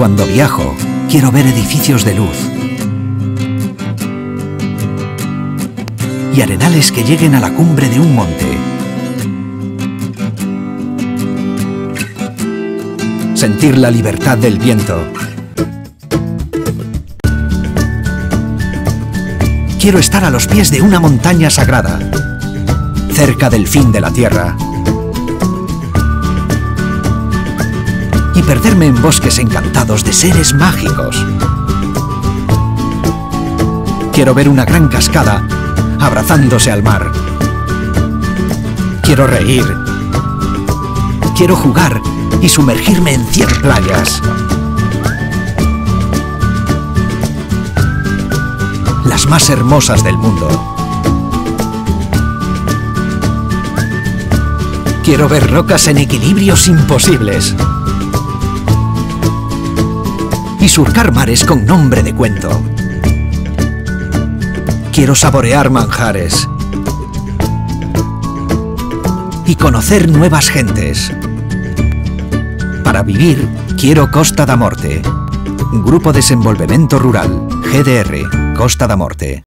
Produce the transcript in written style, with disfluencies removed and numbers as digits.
Cuando viajo, quiero ver edificios de luz y arenales que lleguen a la cumbre de un monte. Sentir la libertad del viento. Quiero estar a los pies de una montaña sagrada, cerca del fin de la tierra, y perderme en bosques encantados de seres mágicos. Quiero ver una gran cascada abrazándose al mar. Quiero reír. Quiero jugar y sumergirme en 100 playas. Las más hermosas del mundo. Quiero ver rocas en equilibrios imposibles y surcar mares con nombre de cuento. Quiero saborear manjares y conocer nuevas gentes. Para vivir, quiero Costa da Morte. Grupo Desenvolvemento Rural, GDR, Costa da Morte.